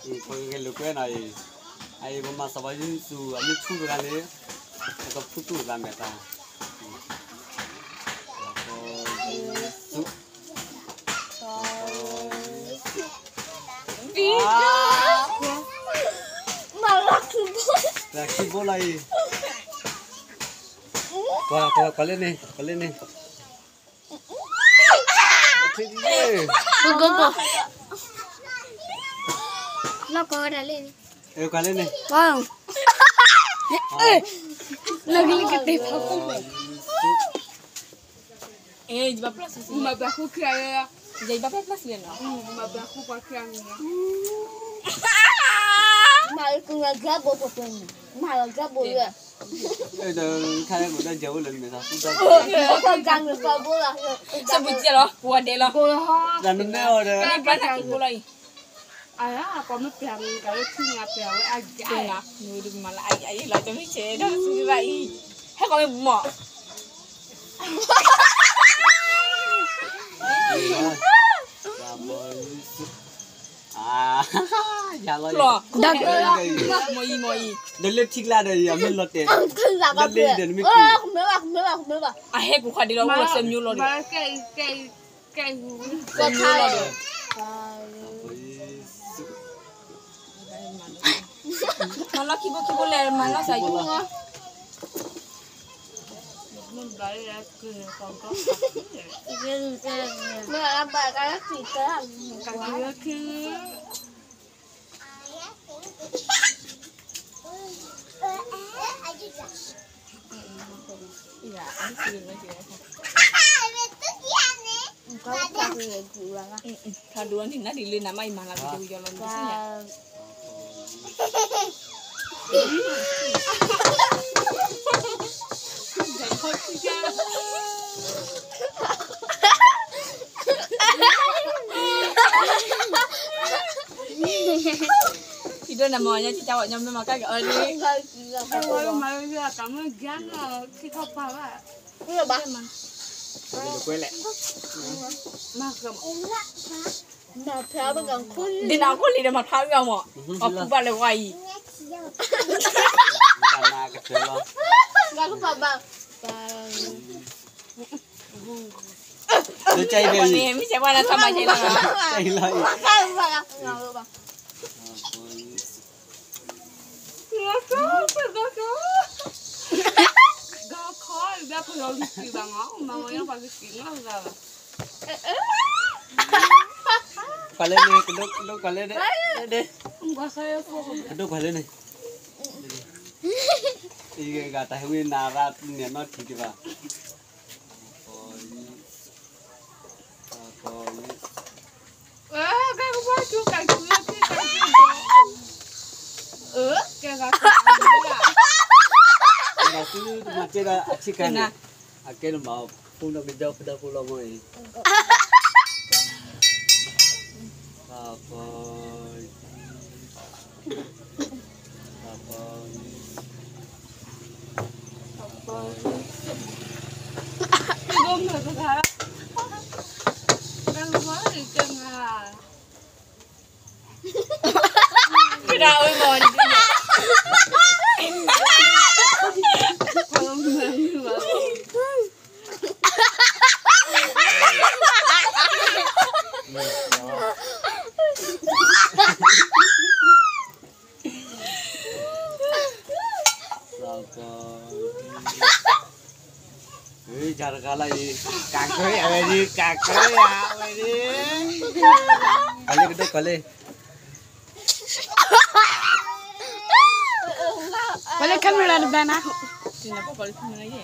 cái lục cái này ai mà sao vậy dù anh chút được cái này cái chút làm mẹ ta là khi bố này qua lên này Go. Nó có đã lên. Qua lên này. Vâng. Lagi cái tép không vậy. Bapak aku kaya jadi bapak plus ya no. Bapak aku pakai Mà cùng là gấp bộ của mình. Mà là gấp bộ rồi. Đây là khai của ta giấu lên người ta. Không cần được bao bố là. sebut je loh, buat deh loh. Làm đúng rồi đấy. Kenapa nak ibu lagi? Ayah apa mah piang kalau punya piang aja. Tengah, nuduh malah ayah lah tapi cedok sendiri lagi. Hei kau ibu mau? Dạ rồi. Đặc moi. Đến lên thích là đây mình lót tiền. Không là bao Đến lên mình. Không biết bà. Ah hei ku kadi lo ku sem nyulo deh. Mà cái Sem nyulo deh. Malah kibo le malah saja. mình đấy là cười còn có Mà làm bài cái gì thế à? cái kia Iya, ini sering aja. Có cái gì cụ là Kaduan thì nó đi lên nama imah lagi jauh jalan di sini ya. Itu namanya si cowoknya memang kagak ada. mà bây giờ cảm ơn gan khi không phải là Cái là bà. Quay lại. mà cầm Mà theo bên gần khuôn. Di nào aku lihat mat harga mo. Aku balik wai. Karena kecil loh. Gak lupa bang. Nó chay về. Nih, mi siapa nak sama je lah. Chay lại. Gak lupa. gõ khó ra phải lo gì bằng ngõ mà nó bằng cái kính nó ra là Quả lên đi, cái đốt quả lên đấy. Đây. không có xe không Cái đốt quả lên này. Thì gà tai nguyên là ra nhà nó thì kìa. cái quá chú cái chú cái gà Gà cứ mà chơi là chicken này. Cái nó bảo phun nó bên dâu phun nó ngồi. gom rồi tôi thấy đang quá thì chân à Kira oi mo di sini. không nên mà Jangan kalah ini kakek ya ini kakek ya ini kali gede kali boleh kamera depan aku Kenapa kalau cuma aja?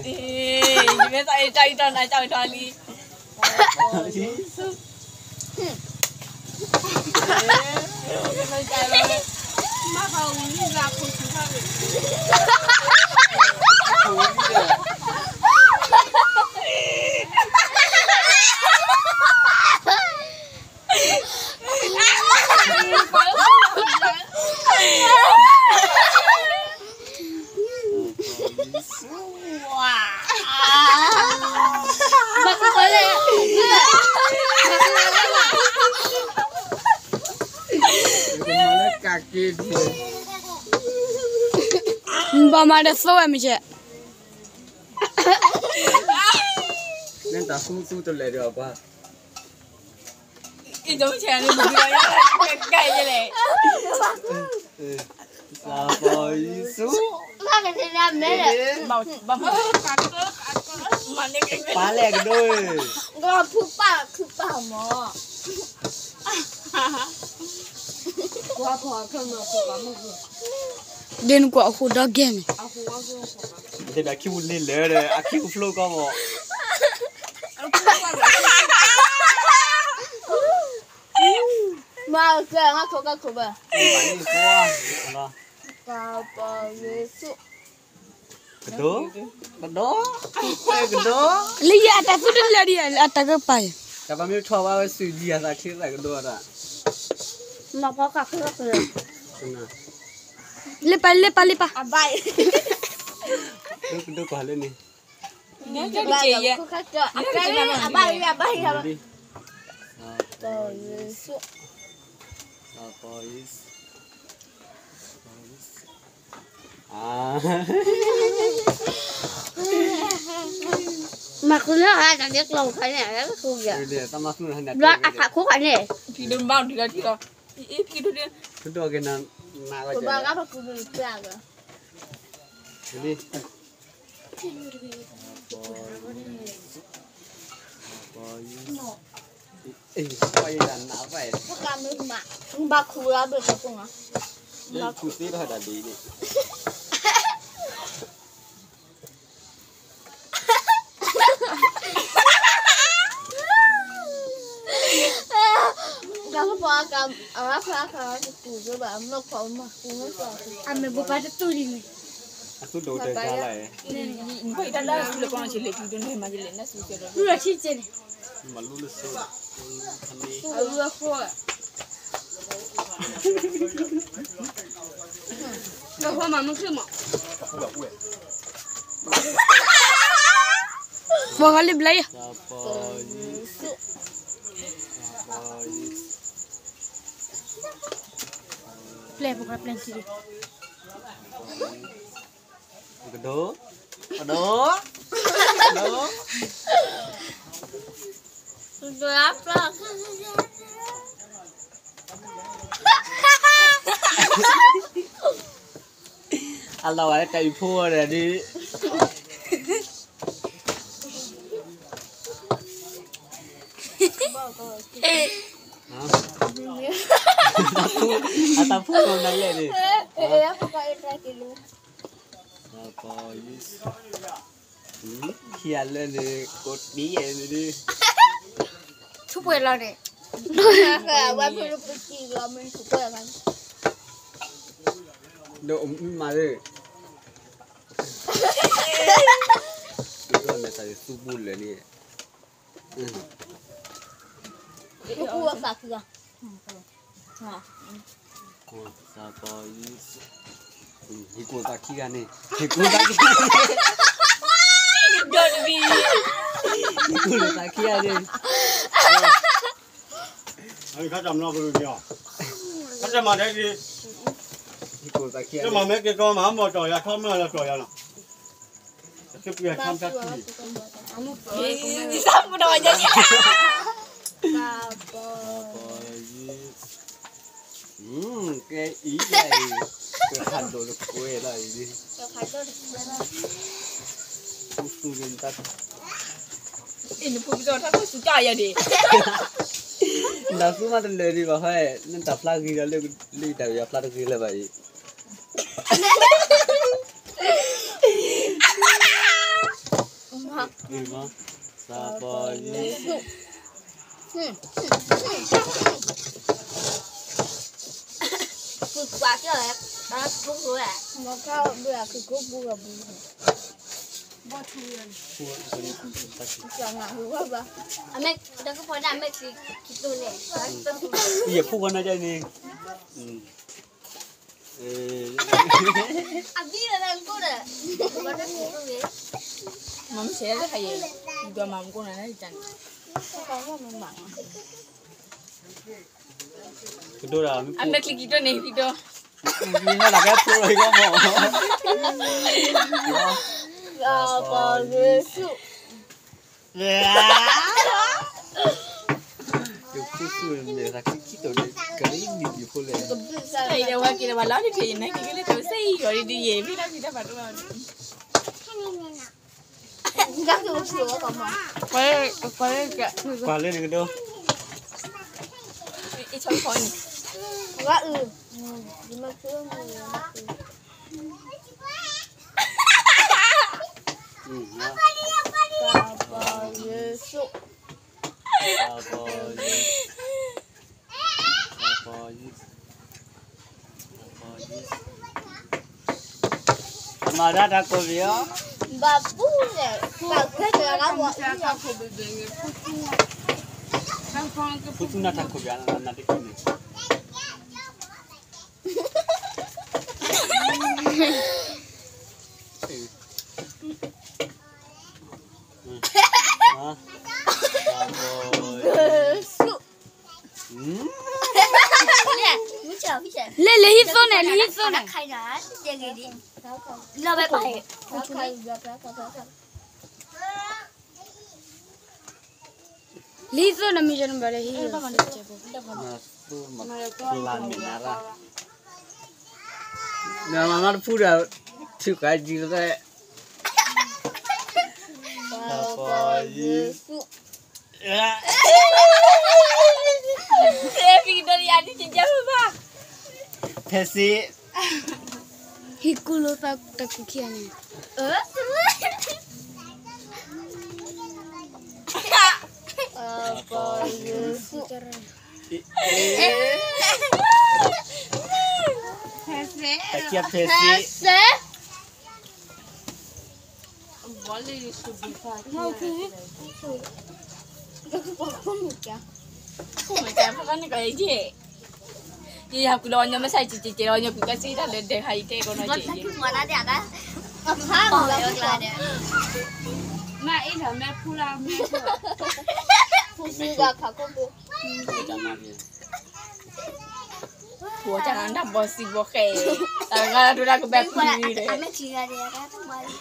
Gimana saya cari tali. mà không như là không chú sao được Bà có lấy. Gede. Mama ada soal macam. Nên ta su tu lại được apa? Itu macam ni bukan kayak je leh. Siapa isu? Ba cái gì làm đấy đấy. Bau mana kayak. Palek doi. Gak pupa mo. Gua apa kan aku kamu. Dia nak aku dah game. Aku. Thế đã kêu lên lỡ rồi, kêu flow con mà. Mà cái ngắt khổ bờ. Bạn đi qua, đó. Cà bò Yesu. Cái đó, cái đó. Lihat atas tu dah dia atas kepala. Các bạn biết cho bao sự gì ra khi lại cái đó đó. Nó có cả khổ rồi. Lepas. Abai. Itu kau ni. Dia jadi je. Abai. Đi. Cà Yesu. Apa is? Mà cứ nói ai chẳng biết lâu cái này nó không vậy. Dia tak masuk hendak. Đó ăn thả khúc cái này. Pergi dembang dia. Pergi tu dia. Itu cái nak nak Của ba aja. ngáp cứ được ra rồi. Jadi. Quay đàn não vậy. Nó cam nước mà. Ba khu ra được cái cùng à? Dia putih dah dah di ni. Kamu bawa cam, apa itu juga, mau kau mah, mau kau. Ame buka itu ni. Aku dah dah jalan. Kau dah dah sudah kau nak cili tu dah macam ni nak suci dah. Lu lagi cini. Malu lu so. Kami. Aku aku. Gak apa mama semua. Dua kali belaya. Siapa is? Siapa is? Play bukan play cili. Kedua. Kedua. Kedua. Sudah apa? Allah ada kayu pun ada di. Atau pun kau nak lihat ni. Apa kau itu kilo? Apa is? Kialah ni kot ni ni. Cuba lah ni. Kayak apa perlu pergi ramen super kan? Đồ mare. Itu anda tadi subul ni. Buku apa kira? Kau siapa is? Ikut tak kira ni. Ikut tak kira. Don't be. Ikut tak kira ni. Anh khách làm lo rồi nhỉ? Khách làm mà đấy đi. Ikut tak kira. Nhưng mà mấy cái con mà không vào trời là không là trời nào. Cái kia không chắc gì. Di sapu dah aja. Apa? Cái ý này. Cái hành đồ được quê lại đi. Kau kata dah. Susu gentat. Ini pun betul aku suka ya deh. Dah semua tu lari bahaya. Nanti lagi kalau lihat ya lagi le bayi. Lima. Siapa ni? Buka je lah. Dah buku lah. Maka dia buku buku. Jangan apa? Amek, dah kau pada amek gitu ni. Iya, pukul aja ni. Abi dah aku dah. Pada gitu ni. Mam saya dah kaya. Dua mamku nana di sana. Kau memang. Kedua dah. Anda klik itu nih video. Vì nó là cái thôi có mỏ. Apa Yesus. Yung puso nila nakikita ulit. Kainin niyo po lang. Ay, jawa kita malah ni kaya na kikili to say or di ye bila kita baru. Enggak tuh kamu. Kaya Pala na ito. ichong phone. Enggak Di mana Apa Yesus. Mà ra ra cô gì á? Babu nè. Bảo thế là nó gọi Saya tak kau berdengir putu. Kan kau ke Putu na ta ko biya na de kini. Yesus. Nè, muốn chờ phía trên. Le hit phone này. Khai nó, chơi gì đi. Lo bye bye. Lizo na mi jangan balik hi. Masuk pelan minara. Nah, mama pura suka juga. Apa Yesus. Saya pergi dari adik cincang apa? Pesi Hikulo tak kukian ni. Apa Yesus. takia pesi. Pese. boleh sudah. Macam apa kan kau je? Jadi aku lawannya masa cici lawannya aku kasih dah ledeh hai te kau nak je. Mana dia kan? Apa lah dia? Mak ini mak pulang mak. Pusing gak aku tu. Jangan dia. Gua jangan dah bosi boke. Tangan tu aku back ni deh. Kami cerita dia kan kembali.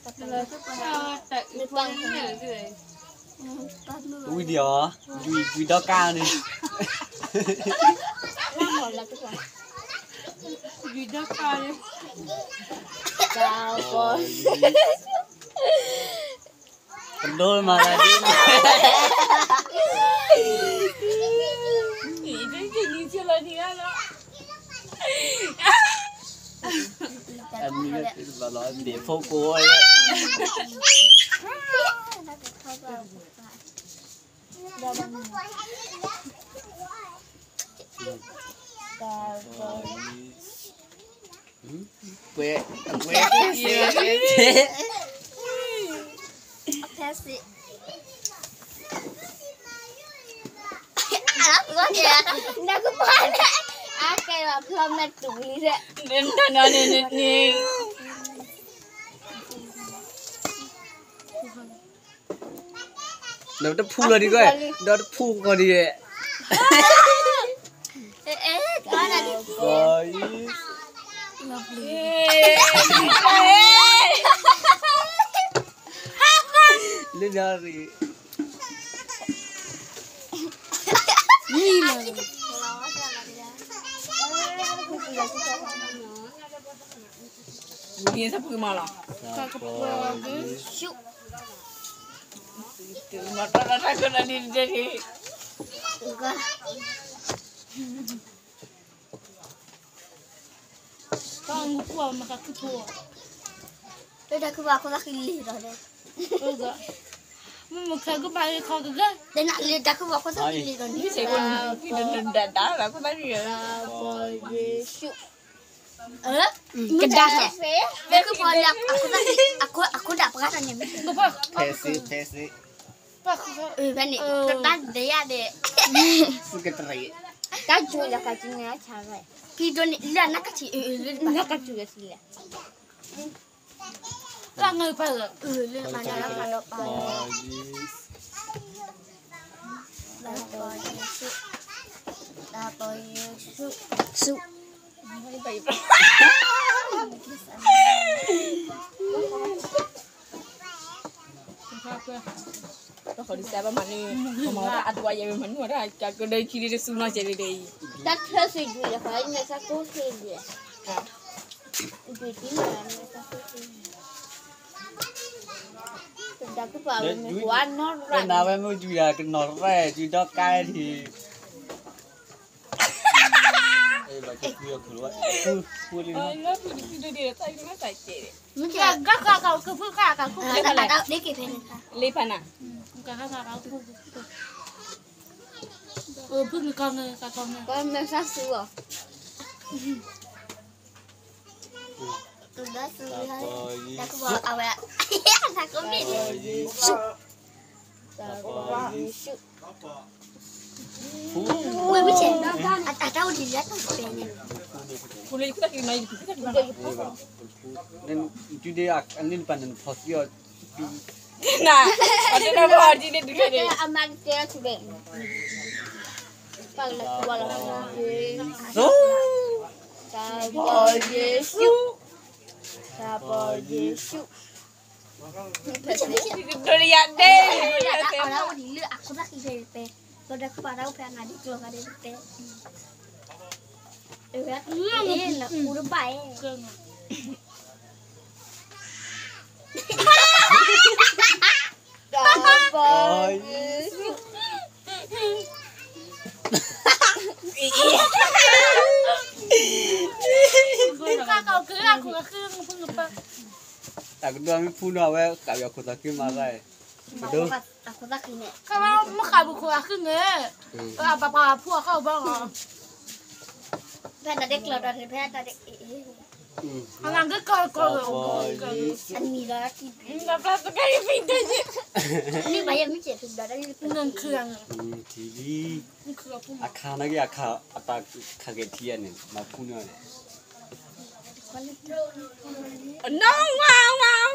Tak lupa ni je. Ui dia, ui đó cao đi. Video call. Kau bos. Kendul malah dia. Itu jadi jalan ni kan. Em nghĩ bà nói để phố cô ấy. Quê Pesi. Anak gua ya. Ndak kemana? Akai lah belum nak tuli deh. Dan tanah ni. nó đã phu rồi đi coi, nó đã phu rồi đi. Mana dia? Rồi. Lên dari. Ni siapa ke malah? Syuk. Mata aku nak jadi. Enggak. Kau kuat maka ketua. Udah aku nak pilih dah deh. Enggak. Muka aku balik kau tu dah. Dan nak lihat aku nak pilih dah Ni ni. saya pun dah aku tadi ya. Apa Yesus. Kedah. Aku boleh aku tak pernah tanya. Pesi. Bani, ketan dia deh. Sekretari. Kaju lah kajunya cara. Video ni lah nak kacil. Nak kaju ya sila. Langai pada. Mana lah kalau Pagi. Apa Yesus. สุ ไปก็ขอดีใจประมาณนี้ผมว่าอัดไว้ยังมันว่าได้ก็ได้คิดได้สู้น้อยใจเลย ตักเธอสิดูอย่าไปเนี่ยสักกูสิเดียดูที่ไหนเนี่ยสักกูสิดักก็เปล่าเลยกวนนอนไร เป็นน้าไม่รู้จุยากันนอนแร่จุยดอกไก่ทีเราจะคุยกับคุณว่าพูดเลยนะ แล้วคือเดี๋ยวใส่ไม่ใส่เจ มันจะก็คือพูดค่ะกับพูดอะไรได้กี่เพลงค่ะ รีพันอ่ะ พึ่งกองเลยกองเลย ก็ไม่ซักซื้อหรอตัวได้ซื้อให้แล้วก็บอกเอาไว้ถ้าก็ไม่ดีชุบชุบอุ้ยไม่เจ็บอาจารย์ดีแล้วต้องเป็นเนี่ย คุณเลยคุณตะกี้ไหนคุณตะกี้ไหน dan itu dia angin panen posio pi น่ะอันนี้นะพอดีนี่ดูดิ aman dia sudah kalau kalau so Sabar Yesus Sabar Yesus Dari yang deh. Orang di lu aku nak IPP. Sudah kepada pengen ngaji keluar dari IPP. Ini nak udah baik. Sabar Yesus. Kau kira aku kira pun apa? tak kedua mi pun awak kau aku tak kira marai betul Aku tak ini. Kalau makan buku aku ni, apa pun kau bang. Pen ada keluar dari pen ada ini. Anak kau Ini dah kita. Enggak pernah kayak pintu je. Ini banyak macam sudah ada ini. dengan kerang. TV Kerang pun. akha lagi akha apa kaget dia ni mapunya ni No, wow, wow.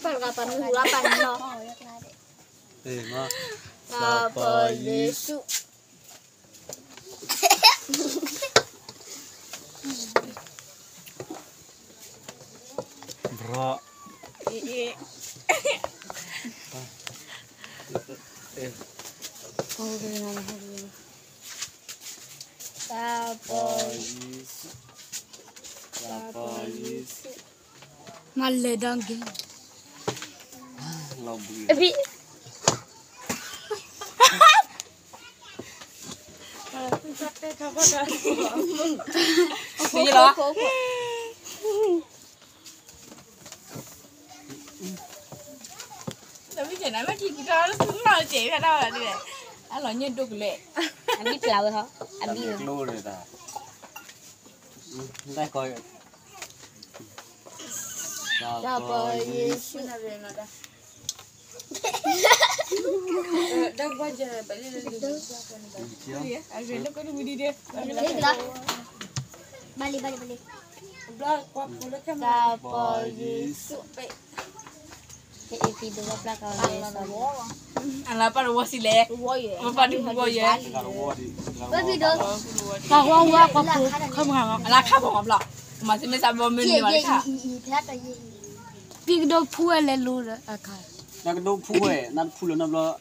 Perkataan hulapan no. ma Sabar Yesus. bro Sabar Yesus Malle dangge. lobby Tapi Ni lah. Tapi jangan lagi kita harus kenal je kan dah ni. Alah nyeduk le. Abi pelau ha. Abi. lu rồi ta đây coi Sabar Yesus. Dah baca balik dulu. Ya, agak nak kau budi dia. Balik. Belah kuat pula kan. Sabar Yesus. Itu dua belakang Yesus. Alah apa ruas silek. Apa di bawah ya. Babi dong. Kau kau mengang. Alah kau apa pula? Masih mesti sabar mesti mana kah? Pig do puan le lu akal. nak do pue nan pulu nan lo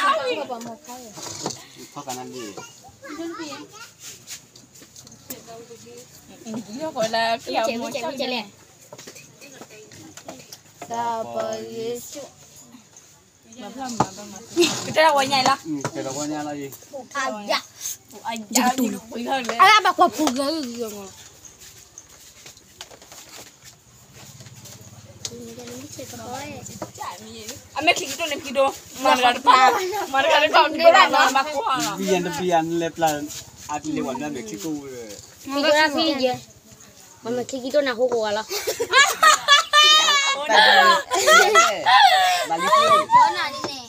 Apa mau kau ya? kau kanan ni Dia kau lah kiau macam ni. Sabar Yesus. Kita dah wanyai lah. kita punya lagi Aja. Jangan dulu. Pergi le. Ala apa kau puga gitu. Ame klik itu lep kido. Mana ada kau di mana aku hang. bian leplan at lewan na Mexico Figura video. Mama kiki tu nak hukum lah. balik ni Mana ni?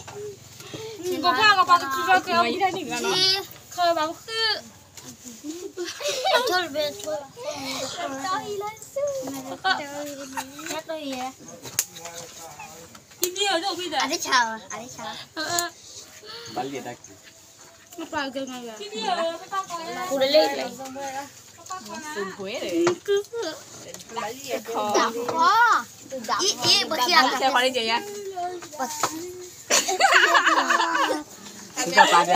Kau kau pakai kerang kau. Mai dah ni kan. Kau bang ke? Betul betul. Tahu langsung. Tahu ya. Ini ada beda. Ada caw, ada caw. balli dak apa gana ya Cô đã lên rồi. Sùn quế rồi. Đập khó. Ý bữa kia Theo khỏi lên chị nha. sudah pada